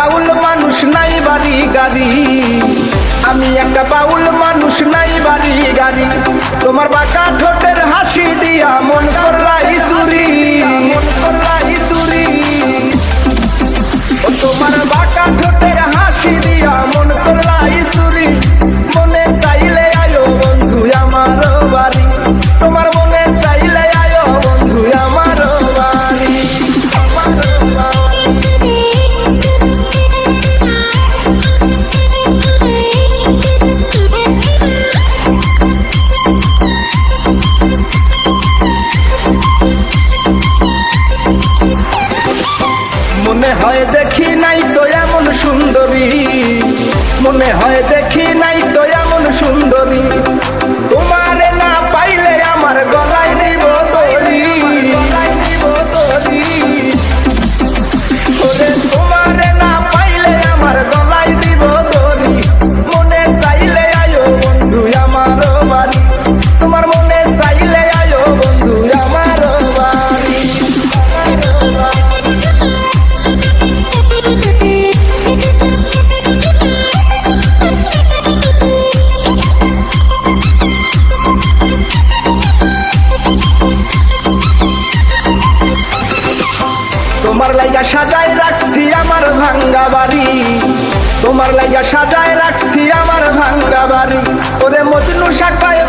বাউল মানুষ নাই বাড়ি গাড়ি, আমি একটা বাউল মানুষ নাই বাড়ি গাড়ি। তোমার বাঁকা ঠোঁটের হাসি দিয়া মন করলাই চুরি, মন করলাই চুরি। তোমার বাঁকা ঠোঁটের হাসি দিয়া মন করলাই চুরি। মনে চাইলে আয়ো বন্ধু আমার বাড়ি, তোমার মনে চাইলে আয়ো বন্ধু আমার বাড়ি, আমার বাড়ি। মনে হয় দেখি নাই তো এমন সুন্দরী, মনে হয় দেখি নাই তো এমন সুন্দরী। তোমারে না পাইলে আমার গলায় দিব দড়ি, গলায় দিব দড়ি। ওরে তোমারে না পাইলে আমার গলায় দিব দড়ি। মনে চাইলে আয়ো বন্ধু আমার বাড়ি, তোমার মনে চাইলে আয়ো বন্ধু আমার বাড়ি, আমার বাড়ি। তোমার লাইগা সাজায় রাখছি আমার ভাঙ্গা বাড়ি, তোমার লাইগা সাজায় রাখছি আমার ভাঙ্গা বাড়ি। ওরে মজনু শাখায়